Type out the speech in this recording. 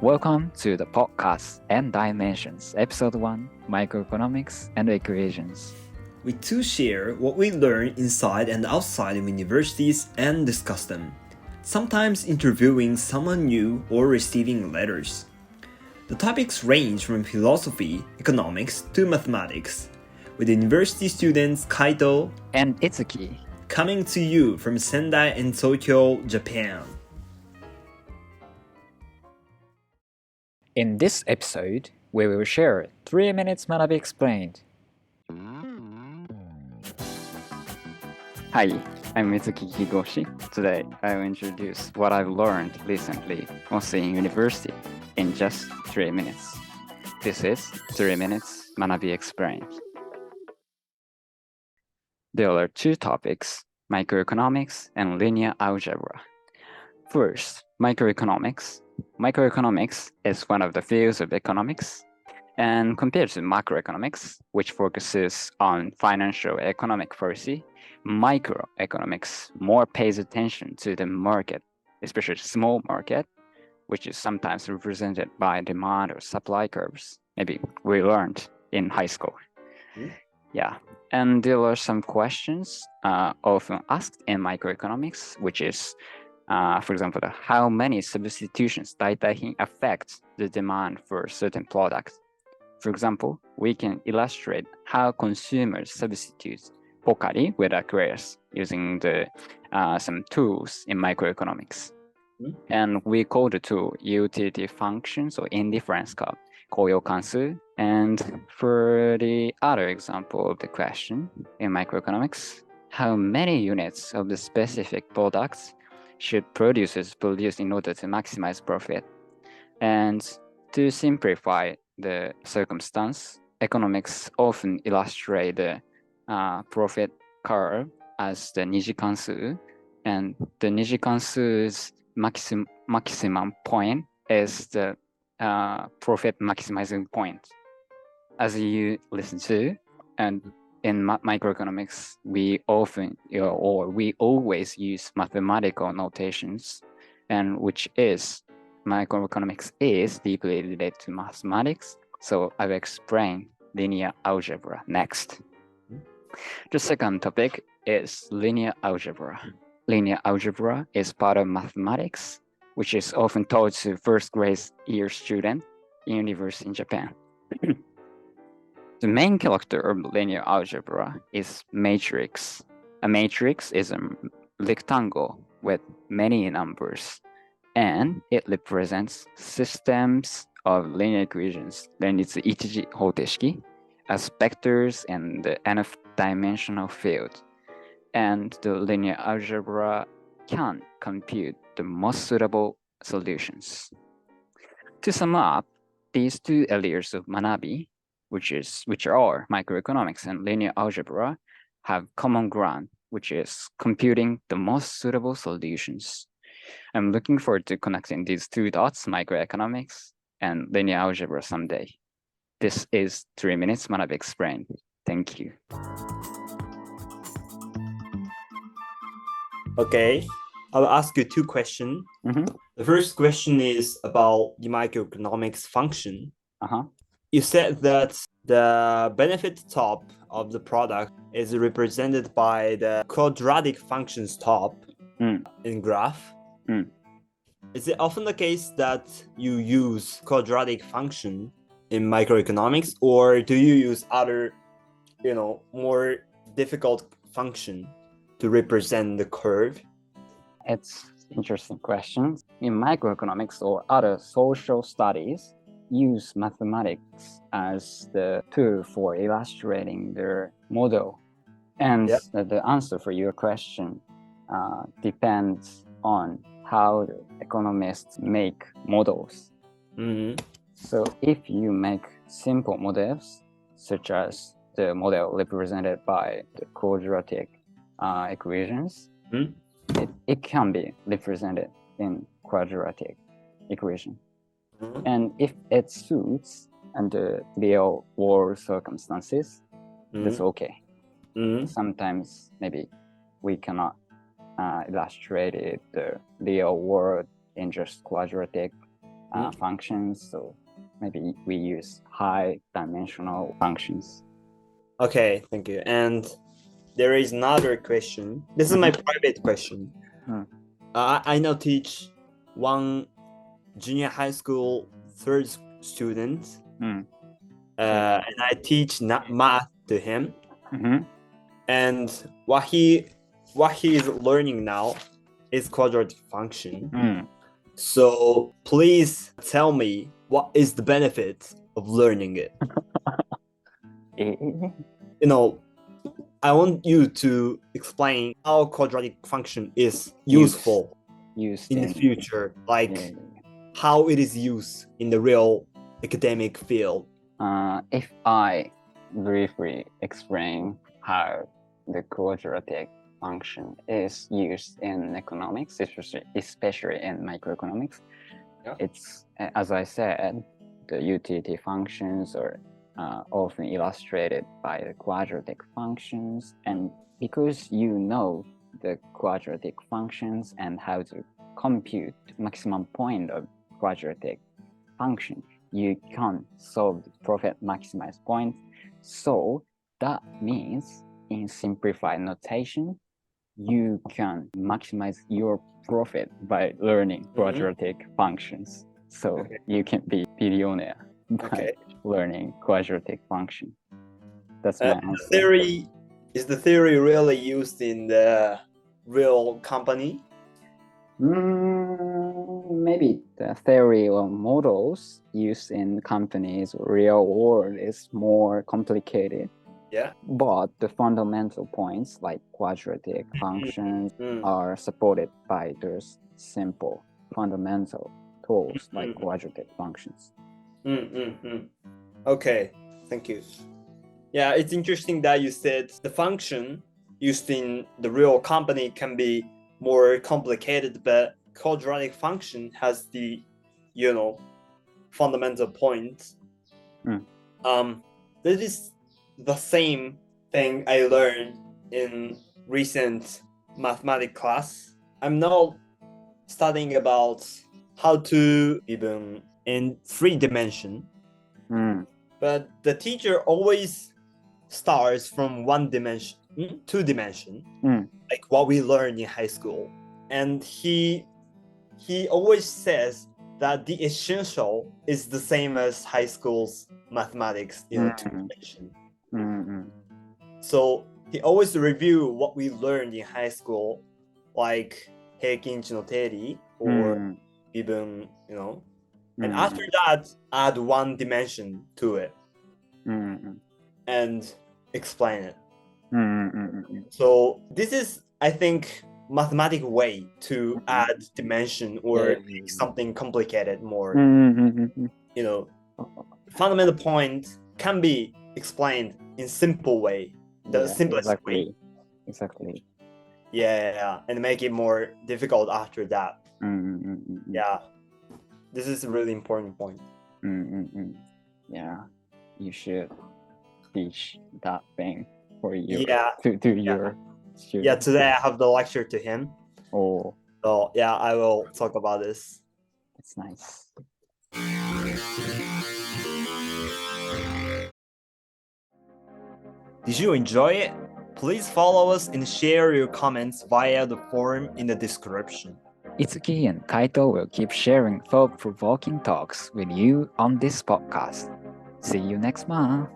Welcome to the podcast and Dimensions, Episode 1, Microeconomics and Equations. We too share what we learn inside and outside of universities and discuss them, sometimes interviewing someone new or receiving letters. The topics range from philosophy, economics, to mathematics, with university students Kaito and Itsuki coming to you from Sendai and Tokyo, Japan. In this episode, we will share 3 minutes Manabi Explained. Hi, I'm Itsuki KIGOSHI. Today, I will introduce what I've learned recently, mostly in university, in just 3 minutes. This is 3 minutes Manabi Explained. There are two topics, microeconomics and linear algebra. First, microeconomics. Microeconomics is one of the fields of economics, and compared to macroeconomics, which focuses on financial economic policy, microeconomics more pays attention to the market, especially small market, which is sometimes represented by demand or supply curves. Maybe we learned in high school. Yeah, and there are some questions often asked in microeconomics, which is for example, how many substitutions affect the demand for a certain product. For example, we can illustrate how consumers substitute Pokari with Aquarius using some tools in microeconomics. And we call the tool utility functions or indifference curve, koyo kansu. And for the other example of the question in microeconomics, how many units of the specific products should producers produce in order to maximize profit? And to simplify the circumstance, economics often illustrate the profit curve as the Nijikansu, and the Nijikansu's maximum point is the profit maximizing point. As you listen to, and in microeconomics, we always use mathematical notations, and microeconomics is deeply related to mathematics. So I will explain linear algebra next. The second topic is linear algebra. Linear algebra is part of mathematics, which is often taught to first grade year student in university in Japan. The main character of linear algebra is matrix. A matrix is a rectangle with many numbers, and it represents systems of linear equations, 連立一次方程式, as vectors in the nth dimensional field. And the linear algebra can compute the most suitable solutions. To sum up, these two areas of Manabi, which are microeconomics and linear algebra, have common ground, which is computing the most suitable solutions. I'm looking forward to connecting these two dots, microeconomics and linear algebra, someday. This is 3 minutes Manabi Explained. Thank you. Okay, I'll ask you two questions. The first question is about the microeconomics function. You said that the benefit top of the product is represented by the quadratic functions top in graph. Is it often the case that you use quadratic function in microeconomics, or do you use other, more difficult function to represent the curve? It's an interesting question. In microeconomics or other social studies, use mathematics as the tool for illustrating their model. And the answer for your question depends on how the economists make models. So if you make simple models, such as the model represented by the quadratic equations, it can be represented in quadratic equation. And if it suits under real world circumstances, that's okay. Sometimes maybe we cannot illustrate the real world in just quadratic functions. So maybe we use high dimensional functions. Okay, thank you. And there is another question. This is my private question. I now teach one junior high school third student, and I teach math to him. And what he is learning now is quadratic function. So please tell me, what is the benefit of learning it? I want you to explain how quadratic function is useful in the future, like how it is used in the real academic field. If I briefly explain how the quadratic function is used in economics, especially in microeconomics, it's, as I said, the utility functions are often illustrated by the quadratic functions, and because you know the quadratic functions and how to compute maximum point of quadratic function, you can solve the profit maximize point. So that means, in simplified notation, you can maximize your profit by learning quadratic functions. So you can be billionaire by learning quadratic function. That's my answer. Is the theory really used in the real company? Maybe the theory or models used in companies or real world is more complicated. But the fundamental points like quadratic functions are supported by those simple fundamental tools like quadratic functions. Okay, thank you. Yeah, it's interesting that you said the function used in the real company can be more complicated, but quadratic function has the, fundamental points. This is the same thing I learned in recent mathematics class. I'm now studying about how to even in 3D. But the teacher always starts from 1D, 2D, like what we learned in high school. And he always says that the essential is the same as high school's mathematics, 2D. So he always review what we learned in high school, like 平均値の定理 or even, and after that, add 1D to it and explain it. So this is, I think, mathematical way to add dimension or make something complicated more. Fundamental point can be explained in simple way, the simplest way. Exactly. Yeah, and make it more difficult after that. Yeah, this is a really important point. Yeah, you should teach that thing for you to your students. Yeah, today I have the lecture to him. Oh. So yeah, I will talk about this. It's nice. Did you enjoy it? Please follow us and share your comments via the form in the description. Itsuki and Kaito will keep sharing thought-provoking talks with you on this podcast. See you next month.